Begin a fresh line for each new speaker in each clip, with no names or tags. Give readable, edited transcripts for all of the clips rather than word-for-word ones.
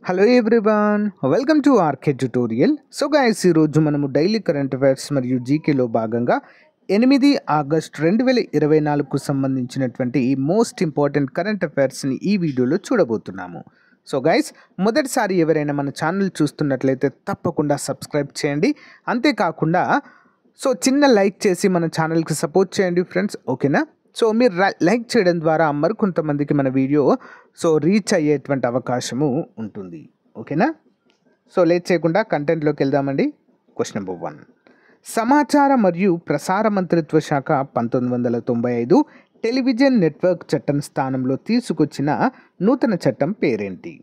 Hello everyone, welcome to RK tutorial. So guys, ఈరోజు మనము daily current affairs మరియు జీకేలో భాగంగా 8 ఆగస్ట్ 2024కు సంబంధించినటువంటి ఈ మోస్ట్ ఇంపార్టెంట్ కరెంట్ అఫైర్స్ని ఈ వీడియోలో చూడబోతున్నాము. సో గైస్, మొదటిసారి ఎవరైనా మన ఛానల్ చూస్తున్నట్లయితే తప్పకుండా సబ్స్క్రైబ్ చేయండి. అంతేకాకుండా చిన్న లైక్ చేసి మన ఛానల్కి సపోర్ట్ చేయండి ఫ్రెండ్స్, ఓకేనా? సో మీరు లైక్ చేయడం ద్వారా మరికొంతమందికి మన వీడియో రీచ్ అయ్యేటువంటి అవకాశము ఉంటుంది, ఓకేనా? లేట్ చేయకుండా కంటెంట్లోకి వెళ్దామండి. Question number 1. సమాచార మరియు ప్రసార మంత్రిత్వ శాఖ 1995 టెలివిజన్ నెట్వర్క్ చట్టం స్థానంలో తీసుకొచ్చిన నూతన చట్టం పేరేంటి?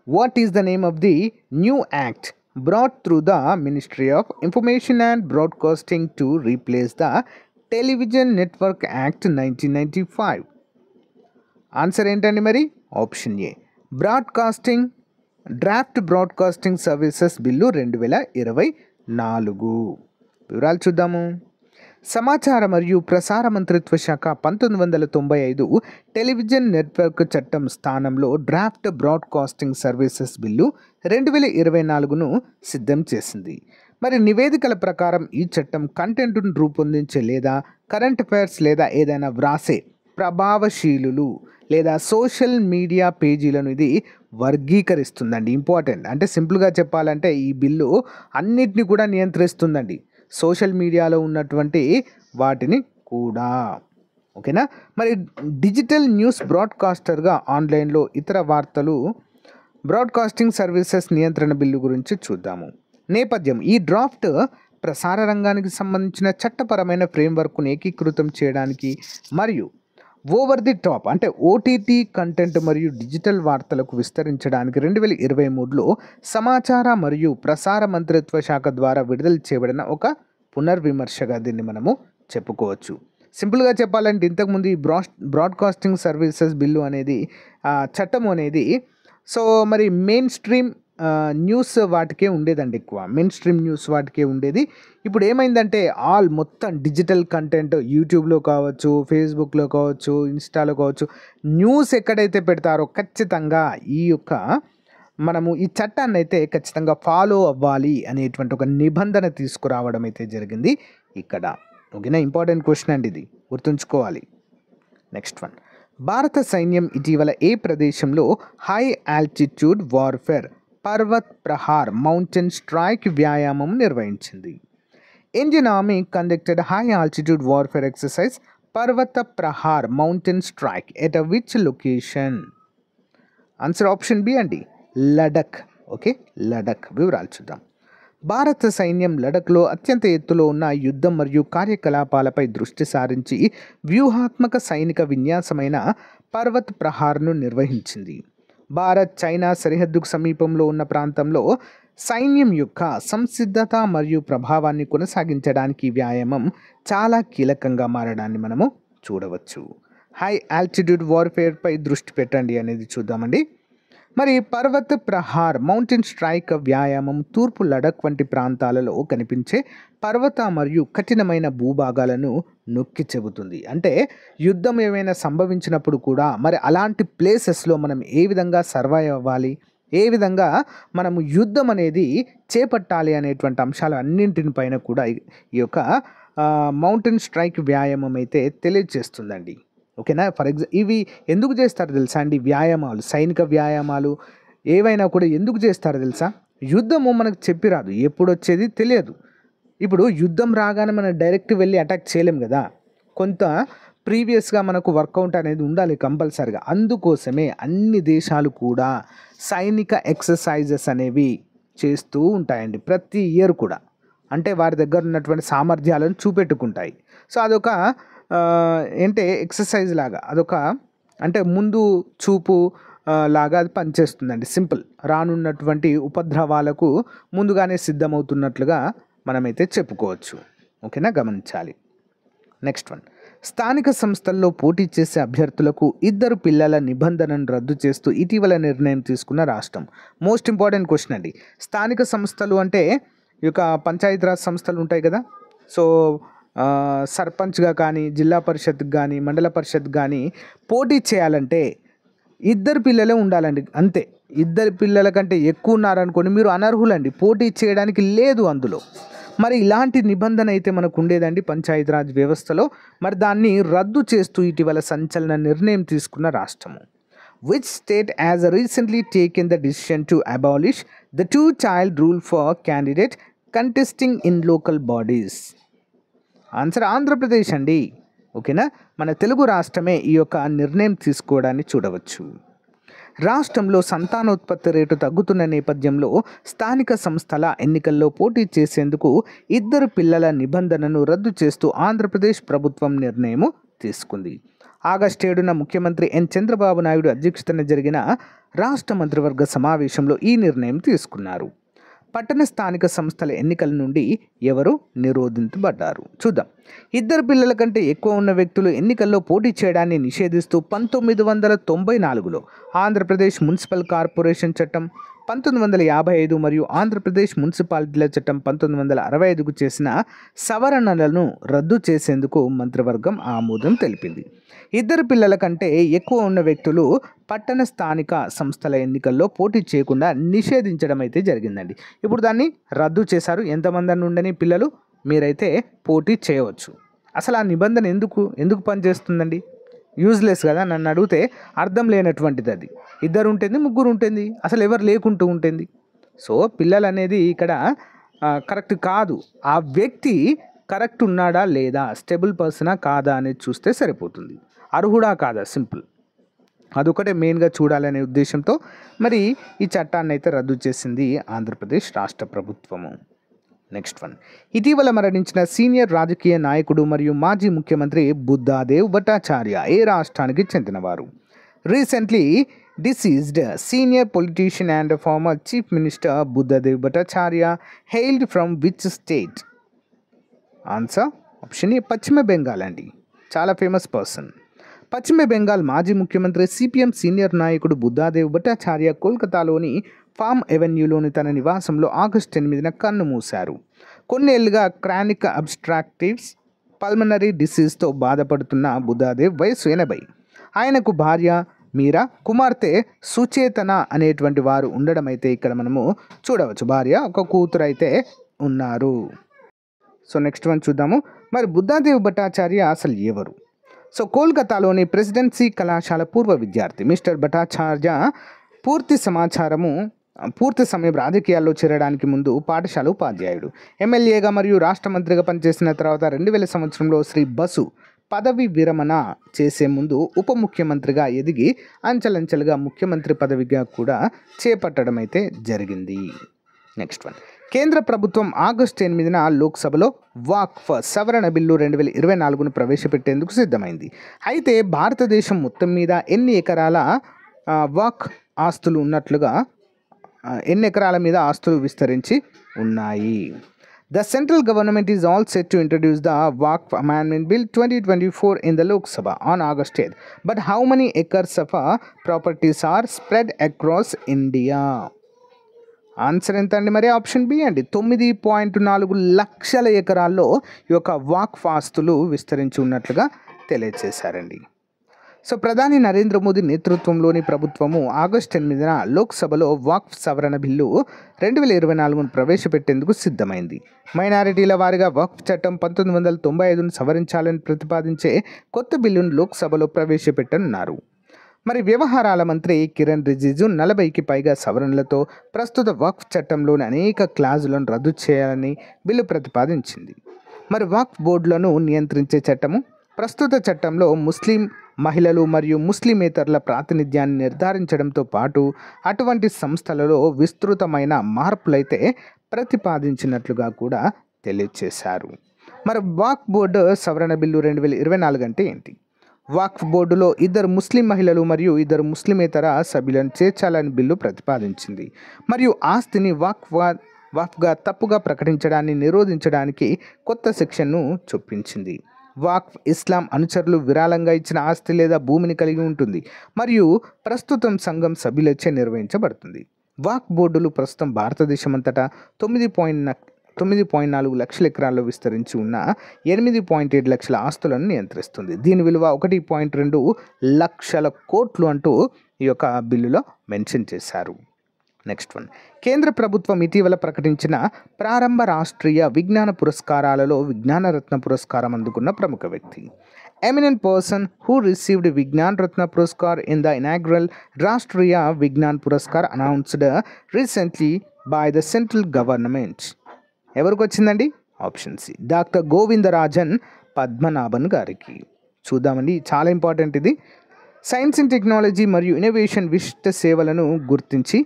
What is the name of the new act brought through the Ministry of Information and Broadcasting to replace the Television Network Act 1995? Answer ఏంటండి మరి? Option A draft broadcasting services bill 2024. వివరాలు చూద్దాము. సమాచార మరియు ప్రసార మంత్రిత్వ శాఖ 1995 టెలివిజన్ నెట్వర్క్ చట్టం స్థానంలో డ్రాఫ్ట్ బ్రాడ్కాస్టింగ్ సర్వీసెస్ బిల్లు 2024ను సిద్ధం చేసింది. మరి నివేదికల ప్రకారం ఈ చట్టం కంటెంట్ను రూపొందించే లేదా కరెంట్ అఫైర్స్ లేదా ఏదైనా వ్రాసే ప్రభావశీలులు లేదా సోషల్ మీడియా పేజీలను ఇది వర్గీకరిస్తుందండి. ఇంపార్టెంట్, అంటే సింపుల్గా చెప్పాలంటే ఈ బిల్లు అన్నిటిని కూడా నియంత్రిస్తుందండి, సోషల్ మీడియాలో ఉన్నటువంటి వాటిని కూడా, ఓకేనా? మరి డిజిటల్ న్యూస్ బ్రాడ్కాస్టర్గా ఆన్లైన్లో ఇతర వార్తలు బ్రాడ్కాస్టింగ్ సర్వీసెస్ నియంత్రణ బిల్లు గురించి చూద్దాము. నేపథ్యం: ఈ డ్రాఫ్ట్ ప్రసార రంగానికి సంబంధించిన చట్టపరమైన ఫ్రేమ్వర్క్ను ఏకీకృతం చేయడానికి మరియు ఓవర్ ది టాప్ అంటే ఓటీటీ కంటెంట్ మరియు డిజిటల్ వార్తలకు విస్తరించడానికి 2023లో సమాచార మరియు ప్రసార మంత్రిత్వ శాఖ ద్వారా విడుదల చేయబడిన ఒక పునర్విమర్శగా దీన్ని మనము చెప్పుకోవచ్చు. సింపుల్గా చెప్పాలంటే ఇంతకుముందు ఈ బ్రాడ్కాస్టింగ్ సర్వీసెస్ బిల్లు అనేది చట్టం అనేది మరి మెయిన్ స్ట్రీమ్ న్యూస్ వాటికే ఉండేదండి, ఎక్కువ మెయిన్ స్ట్రీమ్ న్యూస్ వాటికే ఉండేది. ఇప్పుడు ఏమైందంటే మొత్తం డిజిటల్ కంటెంట్ యూట్యూబ్లో కావచ్చు, ఫేస్బుక్లో కావచ్చు, ఇన్స్టాలో కావచ్చు, న్యూస్ ఎక్కడైతే పెడతారో ఖచ్చితంగా మనము ఈ చట్టాన్ని అయితే ఖచ్చితంగా ఫాలో అవ్వాలి అనేటువంటి ఒక నిబంధన తీసుకురావడం అయితే జరిగింది ఇక్కడ, ఓకేనా? ఇంపార్టెంట్ క్వశ్చన్ అండి, ఇది గుర్తుంచుకోవాలి. Next one. భారత సైన్యం ఇటీవల ఏ ప్రదేశంలో high altitude warfare Parvat Prahar mountain strike వ్యాయామం నిర్వహించింది? Indian army conducted high altitude warfare exercise Parvat Prahar mountain strike at which location? Answer option B అండి, లడక్. ఓకే, లడక్. వివరాలు చూద్దాం. భారత సైన్యం లడఖ్లో అత్యంత ఎత్తులో ఉన్న యుద్ధం మరియు కార్యకలాపాలపై దృష్టి సారించి వ్యూహాత్మక సైనిక విన్యాసమైన పర్వత్ ప్రహార్ను నిర్వహించింది. భారత్ చైనా సరిహద్దుకు సమీపంలో ఉన్న ప్రాంతంలో సైన్యం యొక్క సంసిద్ధత మరియు ప్రభావాన్ని కొనసాగించడానికి వ్యాయామం చాలా కీలకంగా మారడాన్ని మనము చూడవచ్చు. హై ఆల్టిట్యూడ్ వార్ఫేర్పై దృష్టి పెట్టండి అనేది చూద్దామండి. మరి పర్వత ప్రహార్ మౌంటైన్ స్ట్రైక్ వ్యాయామం తూర్పు లడక్ వంటి ప్రాంతాలలో కనిపించే పర్వత మరియు కఠినమైన భూభాగాలను నొక్కి చెబుతుంది. అంటే యుద్ధం ఏమైనా సంభవించినప్పుడు కూడా మరి అలాంటి ప్లేసెస్లో మనం ఏ విధంగా సర్వైవ్ అవ్వాలి, ఏ విధంగా మనము యుద్ధం అనేది చేపట్టాలి అనేటువంటి అంశాలు అన్నింటిని పైన కూడా ఈ యొక్క మౌంటైన్ స్ట్రైక్ వ్యాయామం అయితే తెలియజేస్తుందండి, ఓకేనా? ఇవి ఎందుకు చేస్తారో తెలుసా అండి? వ్యాయామాలు, సైనిక వ్యాయామాలు ఏవైనా కూడా ఎందుకు చేస్తారో తెలుసా? యుద్ధము మనకు చెప్పిరాదు, ఎప్పుడు వచ్చేది తెలియదు. ఇప్పుడు యుద్ధం రాగానే మనం డైరెక్ట్ వెళ్ళి అటాక్ చేయలేం కదా, కొంత ప్రీవియస్గా మనకు వర్కౌట్ అనేది ఉండాలి కంపల్సరిగా. అందుకోసమే అన్ని దేశాలు కూడా సైనిక ఎక్సర్సైజెస్ అనేవి చేస్తూ ఉంటాయండి ప్రతి ఇయర్ కూడా. అంటే వారి దగ్గర ఉన్నటువంటి సామర్థ్యాలను చూపెట్టుకుంటాయి. అదొక ఏంటే ఎక్సర్సైజ్ లాగా, అదొక అంటే ముందు చూపు లాగా అది పనిచేస్తుందండి. సింపుల్, రానున్నటువంటి ఉపద్రవాలకు ముందుగానే సిద్ధమవుతున్నట్లుగా మనమైతే చెప్పుకోవచ్చు, ఓకేనా? గమనించాలి. Next one. స్థానిక సంస్థల్లో పోటీ చేసే అభ్యర్థులకు 2 పిల్లల నిబంధనను రద్దు చేస్తూ ఇటీవల నిర్ణయం తీసుకున్న రాష్ట్రం? మోస్ట్ ఇంపార్టెంట్ క్వశ్చన్ అండి. స్థానిక సంస్థలు అంటే ఈ యొక్క పంచాయతీరాజ్ సంస్థలు ఉంటాయి కదా, సర్పంచ్గా కానీ, జిల్లా పరిషత్కి కానీ, మండల పరిషత్ కానీ పోటీ చేయాలంటే ఇద్దరు పిల్లలే ఉండాలండి, అంతే. ఇద్దరు పిల్లల కంటే ఎక్కువ ఉన్నారనుకోండి, మీరు అనర్హులండి, పోటీ చేయడానికి లేదు అందులో. మరి ఇలాంటి నిబంధన అయితే మనకు ఉండేదండి పంచాయతీరాజ్ వ్యవస్థలో. మరి దాన్ని రద్దు చేస్తూ ఇటీవల సంచలన నిర్ణయం తీసుకున్న రాష్ట్రము. Which state has recently taken the decision to abolish the two-child rule for candidate contesting in local bodies? Answer Andhra Pradesh అండి. ఓకేనా, మన తెలుగు రాష్ట్రమే ఈ యొక్క నిర్ణయం తీసుకోవడాన్ని చూడవచ్చు. రాష్ట్రంలో సంతానోత్పత్తి రేటు తగ్గుతున్న నేపథ్యంలో స్థానిక సంస్థల ఎన్నికల్లో పోటీ చేసేందుకు ఇద్దరు పిల్లల నిబంధనను రద్దు చేస్తూ ఆంధ్రప్రదేశ్ ప్రభుత్వం నిర్ణయం తీసుకుంది. ఆగస్టు 7న ముఖ్యమంత్రి ఎన్ చంద్రబాబు నాయుడు అధ్యక్షతన జరిగిన రాష్ట్ర మంత్రివర్గ సమావేశంలో ఈ నిర్ణయం తీసుకున్నారు. పట్టణ స్థానిక సంస్థల ఎన్నికల నుండి ఎవరు నిరోధించబడ్డారు చూద్దాం. ఇద్దరు పిల్లల కంటే ఎక్కువ ఉన్న వ్యక్తులు ఎన్నికల్లో పోటీ చేయడాన్ని నిషేధిస్తూ 1994లో ఆంధ్రప్రదేశ్ మున్సిపల్ కార్పొరేషన్ చట్టం 1955 మరియు ఆంధ్రప్రదేశ్ మున్సిపాలిటీల చట్టం 1965కు చేసిన సవరణలను రద్దు చేసేందుకు మంత్రివర్గం ఆమోదం తెలిపింది. ఇద్దరు పిల్లల కంటే ఎక్కువ ఉన్న వ్యక్తులు పట్టణ స్థానిక సంస్థల ఎన్నికల్లో పోటీ చేయకుండా నిషేధించడం అయితే జరిగిందండి. ఇప్పుడు దాన్ని రద్దు చేశారు. ఎంతమంది ఉండని పిల్లలు మీరైతే పోటీ చేయవచ్చు. అసలు ఆ నిబంధన ఎందుకు పనిచేస్తుందండి? యూజ్లెస్ కదా, నన్ను అడిగితే అర్థం లేనటువంటిది అది. ఇద్దరు ఉంటుంది, ముగ్గురు ఉంటుంది, అసలు ఎవరు లేకుంటూ ఉంటుంది. సో పిల్లలు అనేది ఇక్కడ కరెక్ట్ కాదు. ఆ వ్యక్తి కరెక్ట్ ఉన్నాడా లేదా, స్టేబుల్ పర్సనా కాదా అనేది చూస్తే సరిపోతుంది. అర్హుడా కాదా, సింపుల్. అదొకటే మెయిన్గా చూడాలనే ఉద్దేశంతో మరి ఈ చట్టాన్ని అయితే రద్దు చేసింది ఆంధ్రప్రదేశ్ రాష్ట్ర ప్రభుత్వము. నెక్స్ట్ వన్, ఇటీవల మరణించిన సీనియర్ రాజకీయ నాయకుడు మరియు మాజీ ముఖ్యమంత్రి బుద్ధాదేవ్ భట్టాచార్య ఏ రాష్ట్రానికి చెందినవారు? Recently deceased senior politician and former chief minister Buddhadev Bhattacharya hailed from which state? Answer option A పశ్చిమ బెంగాల్ అండి. చాలా ఫేమస్ పర్సన్. పశ్చిమ బెంగాల్ మాజీ ముఖ్యమంత్రి సిపిఎం సీనియర్ నాయకుడు బుద్ధాదేవ్ భట్టాచార్య కోల్కతాలోని ఫామ్ ఎవెన్యూలోని తన నివాసంలో ఆగస్టు 8న కన్నుమూశారు. కొన్నేళ్లుగా క్రానిక్ అబ్స్ట్రాక్టివ్స్ పల్మనరీ డిసీజ్తో బాధపడుతున్న బుద్ధాదేవ్ వయసు 80. ఆయనకు భార్య మీరా, కుమార్తె సుచేతన అనేటువంటి వారు ఉండడం అయితే ఇక్కడ మనము చూడవచ్చు. భార్య, ఒక కూతురు అయితే ఉన్నారు. సో నెక్స్ట్ వన్ చూద్దాము. మరి బుద్ధాదేవ్ భట్టాచార్య అసలు ఎవరు? సో కోల్కతాలోని ప్రెసిడెన్సీ కళాశాల పూర్వ విద్యార్థి మిస్టర్ భట్టాచార్య పూర్తి సమయం రాజకీయాల్లో చేరడానికి ముందు పాఠశాల ఉపాధ్యాయుడు, ఎమ్మెల్యేగా మరియు రాష్ట్ర మంత్రిగా పనిచేసిన తర్వాత 2000 సంవత్సరంలో శ్రీ బసు పదవి విరమణ చేసే ముందు ఉప ముఖ్యమంత్రిగా ఎదిగి అంచెలంచెలుగా ముఖ్యమంత్రి పదవిగా కూడా చేపట్టడం అయితే జరిగింది. నెక్స్ట్ వన్, కేంద్ర ప్రభుత్వం ఆగస్టు 8న లోక్సభలో వాక్ఫ్ సవరణ బిల్లు 2024ను ప్రవేశపెట్టేందుకు సిద్ధమైంది. అయితే భారతదేశం మొత్తం మీద ఎన్ని ఎకరాల మీద ఆస్తులు విస్తరించి ఉన్నాయి? The central government is all set to introduce the Waqf Amendment Bill 2024 in the Lok Sabha on August 8th. But how many acres of properties are spread across India? Answer ఎంత అండి? మరి ఆప్షన్ బి అండి. 9.4 లక్షల ఎకరాల్లో ఈ యొక్క వాక్ఫ్ ఆస్తులు విస్తరించి ఉన్నట్లుగా తెలియజేశారండి. సో ప్రధాని నరేంద్ర మోదీ నేతృత్వంలోని ప్రభుత్వము ఆగస్టు 8న లోక్సభలో వాక్ఫ్ సవరణ బిల్లు 2024ను ప్రవేశపెట్టేందుకు సిద్ధమైంది. మైనారిటీల వారిగా వక్ఫ్ చట్టం 1995ను సవరించాలని ప్రతిపాదించే కొత్త బిల్లును లోక్సభలో ప్రవేశపెట్టనున్నారు. మరి వ్యవహారాల మంత్రి కిరణ్ రిజిజు 40కి పైగా సవరణలతో ప్రస్తుత వక్ఫ్ చట్టంలోని అనేక క్లాజులను రద్దు చేయాలని బిల్లు ప్రతిపాదించింది. మరి వక్ఫ్ బోర్డులను నియంత్రించే చట్టము ప్రస్తుత చట్టంలో ముస్లిం మహిళలు మరియు ముస్లిమేతరుల ప్రాతినిధ్యాన్ని నిర్ధారించడంతో పాటు అటువంటి సంస్థలలో విస్తృతమైన మార్పులైతే ప్రతిపాదించినట్లుగా కూడా తెలియజేశారు. మరి వాక్ఫ్ బోర్డు సవరణ బిల్లు 2024 అంటే ఏంటి? వాక్ఫ్ బోర్డులో 2 ముస్లిం మహిళలు మరియు 2 ముస్లిమేతర సభ్యులను చేర్చాలని బిల్లు ప్రతిపాదించింది. మరియు ఆస్తిని వాక్ఫ్గా తప్పుగా ప్రకటించడాన్ని నిరోధించడానికి కొత్త సెక్షన్ను చొప్పించింది. వాక్ఫ్ ఇస్లాం అనుచరులు విరాళంగా ఇచ్చిన ఆస్తి లేదా భూమిని కలిగి ఉంటుంది మరియు ప్రస్తుతం సంఘం సభ్యులచే నిర్వహించబడుతుంది. వాక్ఫ్ బోర్డులు ప్రస్తుతం భారతదేశం అంతటా 9.4 లక్షల ఎకరాల్లో విస్తరించి ఉన్న 8.7 లక్షల ఆస్తులను నియంత్రిస్తుంది. దీని విలువ 1.2 లక్షల కోట్లు అంటూ ఈ యొక్క బిల్లులో మెన్షన్ చేశారు. నెక్స్ట్ వన్, కేంద్ర ప్రభుత్వం ఇటీవల ప్రకటించిన ప్రారంభ రాష్ట్రీయ విజ్ఞాన పురస్కారాలలో విజ్ఞానరత్న పురస్కారం అందుకున్న ప్రముఖ వ్యక్తి. Eminent person who received Vigyan Ratna Puraskar in the inaugural Rashtriya Vigyan Puraskar announced recently by the central government. ఎవరికి వచ్చిందండి? Option C, doctor Govindarajan Padmanabhan గారికి. చూద్దామండి, చాలా ఇంపార్టెంట్ ఇది. సైన్స్ అండ్ టెక్నాలజీ మరియు ఇన్నోవేషన్ విశిష్ట సేవలను గుర్తించి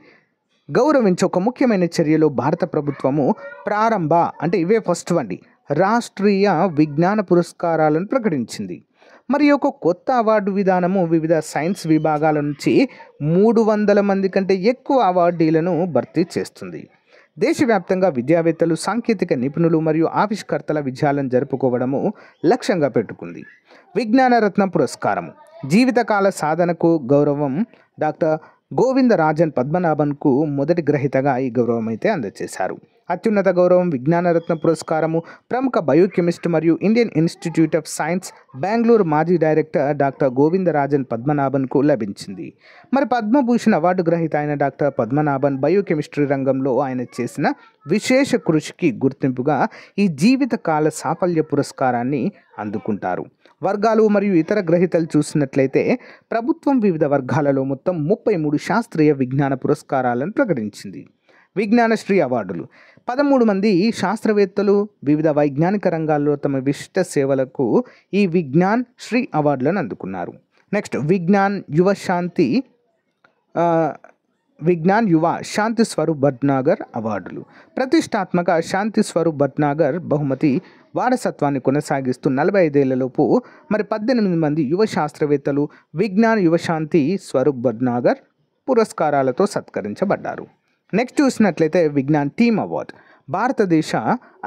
గౌరవించే ఒక ముఖ్యమైన చర్యలో భారత ప్రభుత్వము ప్రారంభ అంటే ఇవే ఫస్ట్ వండి రాష్ట్రీయ విజ్ఞాన పురస్కారాలను ప్రకటించింది. మరి ఒక కొత్త అవార్డు విధానము వివిధ సైన్స్ విభాగాల నుంచి 300 మంది కంటే ఎక్కువ అవార్డీలను భర్తీ చేస్తుంది. దేశవ్యాప్తంగా విద్యావేత్తలు, సాంకేతిక నిపుణులు మరియు ఆవిష్కర్తల విజయాలను జరుపుకోవడము లక్ష్యంగా పెట్టుకుంది. విజ్ఞానరత్న పురస్కారము జీవితకాల సాధనకు గౌరవం. డాక్టర్ గోవిందరాజన్ పద్మనాభన్కు మొదటి గ్రహీతగా ఈ గౌరవం అయితే అందజేశారు. అత్యున్నత గౌరవం విజ్ఞానరత్న పురస్కారము ప్రముఖ బయోకెమిస్ట్ మరియు Indian institute of science Bengaluru మాజీ డైరెక్టర్ డాక్టర్ గోవిందరాజన్ పద్మనాభన్కు లభించింది. మరి పద్మభూషణ్ అవార్డు గ్రహీత అయిన డాక్టర్ పద్మనాభన్ బయోకెమిస్ట్రీ రంగంలో ఆయన చేసిన విశేష కృషికి గుర్తింపుగా ఈ జీవితకాల సాఫల్య పురస్కారాన్ని అందుకుంటారు. వర్గాలు మరియు ఇతర గ్రహీతలు చూసినట్లయితే ప్రభుత్వం వివిధ వర్గాలలో మొత్తం 33 శాస్త్రీయ విజ్ఞాన పురస్కారాలను ప్రకటించింది. విజ్ఞానశ్రీ అవార్డులు 13 మంది శాస్త్రవేత్తలు వివిధ వైజ్ఞానిక రంగాల్లో తమ విశిష్ట సేవలకు ఈ విజ్ఞాన్ శ్రీ అవార్డులను అందుకున్నారు. నెక్స్ట్, విజ్ఞాన్ యువ శాంతి స్వరూప్ భట్నాగర్ అవార్డులు. ప్రతిష్టాత్మక శాంతి స్వరూప్ భట్నాగర్ బహుమతి వారసత్వాన్ని కొనసాగిస్తూ 45 ఏళ్లలోపు మరి 18 మంది యువ శాస్త్రవేత్తలు విజ్ఞాన్ యువ శాంతి స్వరూప్ భట్నాగర్ పురస్కారాలతో సత్కరించబడ్డారు. నెక్స్ట్ చూసినట్లయితే విజ్ఞాన్ టీమ్ అవార్డ్. భారతదేశ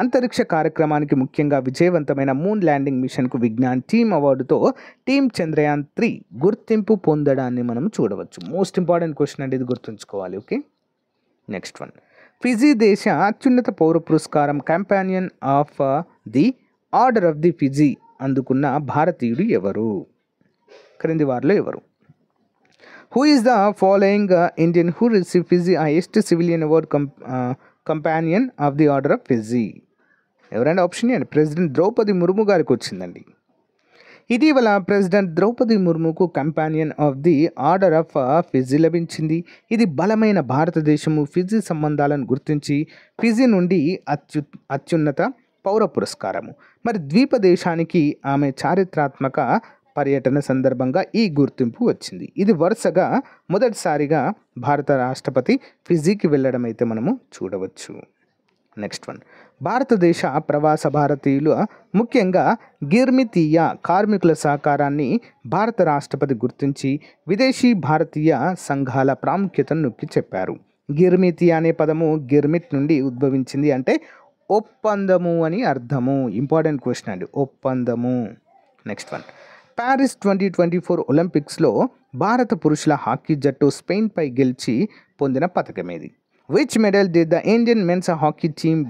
అంతరిక్ష కార్యక్రమానికి ముఖ్యంగా విజయవంతమైన మూన్ ల్యాండింగ్ మిషన్కు విజ్ఞాన్ టీమ్ అవార్డుతో టీమ్ చంద్రయాన్ 3 గుర్తింపు పొందడాన్ని మనం చూడవచ్చు. మోస్ట్ ఇంపార్టెంట్ క్వశ్చన్ అంటే ఇది గుర్తుంచుకోవాలి. ఓకే, నెక్స్ట్ వన్, ఫిజీ దేశ అత్యున్నత పౌర పురస్కారం companion of the order of the Fiji అందుకున్న భారతీయుడు ఎవరు? క్రింది వారిలో ఎవరు? Who is the following Indian who receive Fiji highest civilian award companion of the order of Fiji? ఎవరైనా ఆప్షన్ ఇవ్వండి. ప్రెసిడెంట్ ద్రౌపది ముర్ము గారికి వచ్చిందండి. ఇటీవల ప్రెసిడెంట్ ద్రౌపది ముర్ముకు companion of the order of Fiji లభించింది. ఇది బలమైన భారతదేశము ఫిజీ సంబంధాలను గుర్తించి ఫిజీ నుండి అత్యున్నత పౌర పురస్కారము. మరి ద్వీప దేశానికి ఆమె చారిత్రాత్మక పర్యటన సందర్భంగా ఈ గుర్తింపు వచ్చింది. ఇది వరుసగా మొదటిసారిగా భారత రాష్ట్రపతి ఫిజీకి వెళ్ళడం అయితే మనము చూడవచ్చు. నెక్స్ట్ వన్, భారతదేశ ప్రవాస భారతీయులు ముఖ్యంగా గిర్మితీయ కార్మికుల సహకారాన్ని భారత రాష్ట్రపతి గుర్తించి విదేశీ భారతీయ సంఘాల ప్రాముఖ్యతను నొక్కి చెప్పారు. గిర్మితీయ అనే పదము గిర్మిట్ నుండి ఉద్భవించింది, అంటే ఒప్పందము అని అర్థము. ఇంపార్టెంట్ క్వశ్చన్ అండి, ఒప్పందము. నెక్స్ట్ వన్, ప్యారిస్ 2024 ఒలింపిక్స్లో భారత పురుషుల హాకీ జట్టు స్పెయిన్పై గెలిచి పొందిన పథకమేది? Which medal did the Indian men's hockey team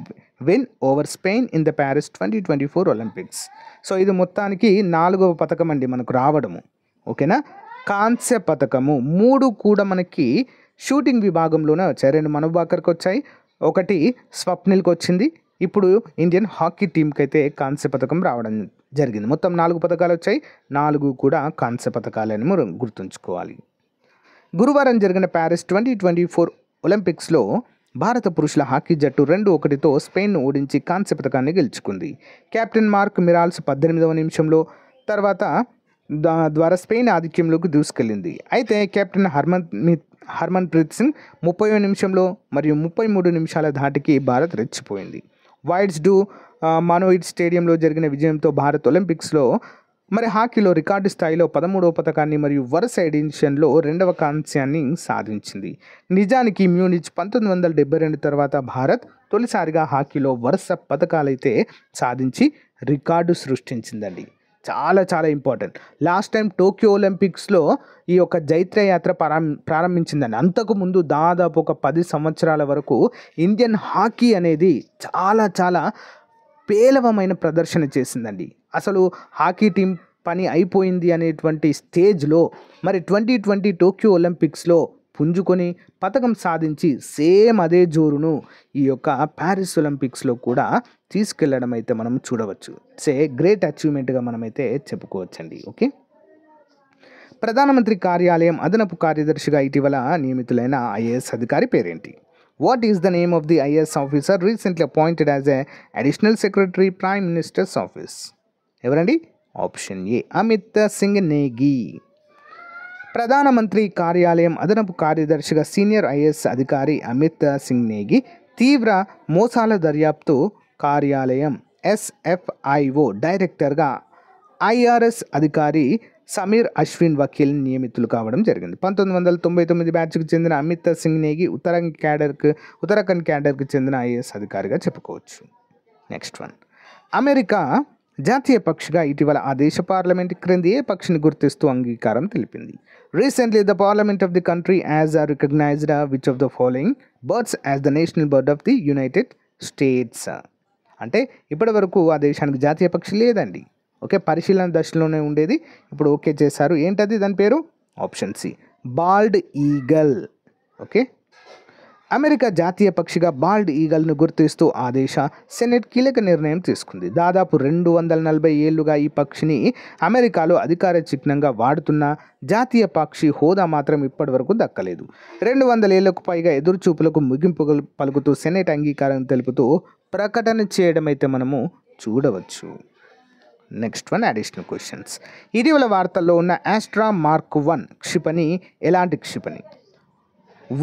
win over Spain in the Paris 2024 Olympics? So ఇది మొత్తానికి 4వ పథకం అండి మనకు రావడము. ఓకేనా, కాంస్య పథకము. 3 కూడా మనకి షూటింగ్ విభాగంలోనే వచ్చాయి. 2 మనుబాకర్కి వచ్చాయి, 1 స్వప్నిల్కి వచ్చింది. ఇప్పుడు ఇండియన్ హాకీ టీంకి అయితే కాంస్య పథకం రావడం జరిగింది. మొత్తం 4 పథకాలు వచ్చాయి, 4 కూడా కాంస్య పథకాలని మనం గుర్తుంచుకోవాలి. గురువారం జరిగిన ప్యారిస్ 2024 ఒలింపిక్స్లో భారత పురుషుల హాకీ జట్టు 2-1తో స్పెయిన్ను ఓడించి కాంస్య పథకాన్ని గెలుచుకుంది. కెప్టెన్ మార్క్ మిరాల్స్ 18వ నిమిషంలో తర్వాత ద్వారా స్పెయిన్ ఆధిక్యంలోకి దూసుకెళ్ళింది. అయితే కెప్టెన్ హర్మన్ప్రీత్ సింగ్ 30వ నిమిషంలో మరియు 33 నిమిషాల ధాటికి భారత్ రెచ్చిపోయింది. వైడ్స్ డు మనోయిడ్ స్టేడియంలో జరిగిన విజయంతో భారత్ ఒలింపిక్స్లో మరి హాకీలో రికార్డు స్థాయిలో 13వ పథకాన్ని మరియు వరుస ఎడిషన్లో 2వ కాంస్యాన్ని సాధించింది. నిజానికి మ్యూనిచ్ 1972 తర్వాత భారత్ తొలిసారిగా హాకీలో వరుస పథకాలైతే సాధించి రికార్డు సృష్టించిందండి. చాలా చాలా ఇంపార్టెంట్. లాస్ట్ టైం టోక్యో ఒలింపిక్స్లో ఈ యొక్క జైత్రయాత్ర ప్రారంభించిందండి. అంతకుముందు దాదాపు ఒక 10 సంవత్సరాల వరకు ఇండియన్ హాకీ అనేది చాలా చాలా పేలవమైన ప్రదర్శన చేసిందండి. అసలు హాకీ టీం పని అయిపోయింది అనేటువంటి స్టేజ్లో మరి 2020 టోక్యో ఒలింపిక్స్లో పుంజుకొని పథకం సాధించి సేమ్ అదే జోరును ఈ యొక్క ప్యారిస్ ఒలింపిక్స్లో కూడా తీసుకెళ్లడం అయితే మనం చూడవచ్చు. ఇట్స్ ఏ గ్రేట్ అచీవ్మెంట్గా మనమైతే చెప్పుకోవచ్చండి. ఓకే, ప్రధానమంత్రి కార్యాలయం అదనపు కార్యదర్శిగా ఇటీవల నియమితులైన ఐఏఎస్ అధికారి పేరేంటి? What is the name of the IAS officer recently appointed as a additional secretary prime minister's office? ఎవరండి? Option A Amit Singh Negi. ప్రధానమంత్రి కార్యాలయం అదనపు కార్యదర్శిగా సీనియర్ ఐఏఎస్ అధికారి అమిత్ సింగ్ నేగి తీవ్ర మోసాల దర్యాప్తు కార్యాలయం SFIO డైరెక్టర్గా IRS అధికారి సమీర్ అశ్విన్ వకీల్ నియమితులు కావడం జరిగింది. 1999 బ్యాచ్కు చెందిన అమిత్ సింగ్ నేగి ఉత్తరాఖండ్ క్యాడర్కి చెందిన ఐఏఎస్ అధికారిగా చెప్పుకోవచ్చు. నెక్స్ట్ వన్, అమెరికా జాతీయ పక్షిగా ఇటీవల ఆ దేశ పార్లమెంట్ క్రింది ఏ పక్షిని గుర్తిస్తూ అంగీకారం తెలిపింది? Recently the parliament of the country as recognised which of the following birds as the national bird of the United States. అంటే ఇప్పటి వరకు ఆ దేశానికి జాతీయ పక్షి లేదండి. ఓకే, పరిశీలన దశలోనే ఉండేది, ఇప్పుడు ఓకే చేశారు. ఏంటది? దాని పేరు option C bald eagle. Okay, America జాతీయ పక్షిగా బాల్డ్ ఈగల్ను గుర్తిస్తూ ఆ దేశ సెనెట్ కీలక నిర్ణయం తీసుకుంది. దాదాపు 240 ఏళ్లుగా ఈ పక్షిని అమెరికాలో అధికార చిహ్నంగా వాడుతున్న జాతీయ పక్షి హోదా మాత్రం ఇప్పటి వరకు దక్కలేదు. 200 ఏళ్లకు పైగా ఎదురుచూపులకు ముగింపు పలుకుతూ సెనెట్ అంగీకారం తెలుపుతూ ప్రకటన చేయడం అయితే మనము చూడవచ్చు. Next one, additional questions. ఇటీవల వార్తల్లో ఉన్న ఆస్ట్రా మార్క్ 1 క్షిపణి ఎలాంటి క్షిపణి?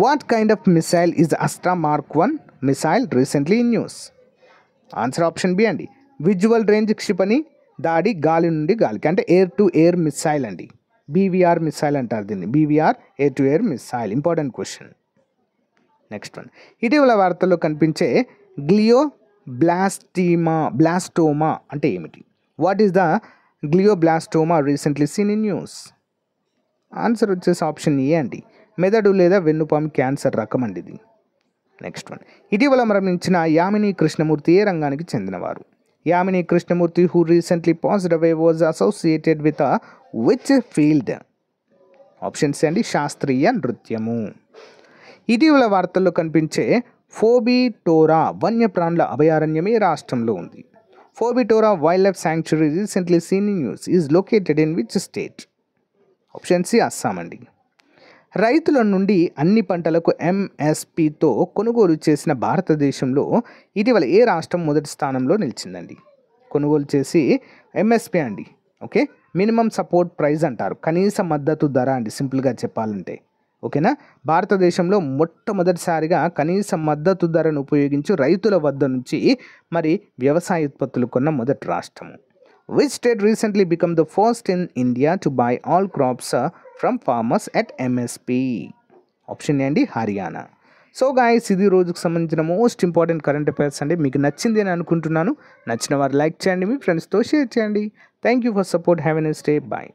What kind of missile is Astra Mark 1 missile recently in news? Answer option B అండి, విజువల్ రేంజ్ క్షిపణి, దాడి గాలి నుండి గాలికి, అంటే ఎయిర్ టు ఎయిర్ మిసైల్ అండి. BVR మిసైల్ అంటారు దీన్ని, BVR air to air missile. Important question. Next one, ఇటీవల వార్తల్లో కనిపించే గ్లియోబ్లాస్టోమా అంటే ఏమిటి? What is the glioblastoma recently seen in news? Answer వచ్చేసి ఆప్షన్ ఏ అండి, మెదడు లేదా వెన్నుపాము క్యాన్సర్ రకం అండి ఇది. నెక్స్ట్ వన్, ఇటీవల మరణించిన యామిని కృష్ణమూర్తి ఏ రంగానికి చెందినవారు? Yamini Krishnamurthy who recently passed away was associated with which field? Options అండి, శాస్త్రీయ నృత్యము. ఇటీవల వార్తల్లో కనిపించే ఫోబిటోరా వన్యప్రాణుల అభయారణ్యం ఏ రాష్ట్రంలో ఉంది? Pobitora wild life sanctuary recently seen in news is located in which state? Option C Assam అండి. రైతుల నుండి అన్ని పంటలకు MSPతో కొనుగోలు చేసిన భారతదేశంలో ఇటీవల ఏ రాష్ట్రం మొదటి స్థానంలో నిలిచిందండి? కొనుగోలు చేసి MSP అండి. ఓకే, మినిమం సపోర్ట్ ప్రైస్ అంటారు, కనీస మద్దతు ధర అండి సింపుల్గా చెప్పాలంటే. ఓకేనా, భారతదేశంలో మొట్టమొదటిసారిగా కనీస మద్దతు ధరను ఉపయోగించి రైతుల వద్ద నుంచి మరి వ్యవసాయ ఉత్పత్తులు కొన్న మొదటి రాష్ట్రము. Which state recently became the first in India to buy all crops from farmers at MSP? Option A అండి, హర్యానా. సో గాయస్, ఇది రోజుకు సంబంధించిన మోస్ట్ ఇంపార్టెంట్ కరెంట్ అఫైర్స్ అండి. మీకు నచ్చింది అని అనుకుంటున్నాను. నచ్చిన వారు లైక్ చేయండి, మీ ఫ్రెండ్స్తో షేర్ చేయండి. Thank you for support. Have a nice day. Bye.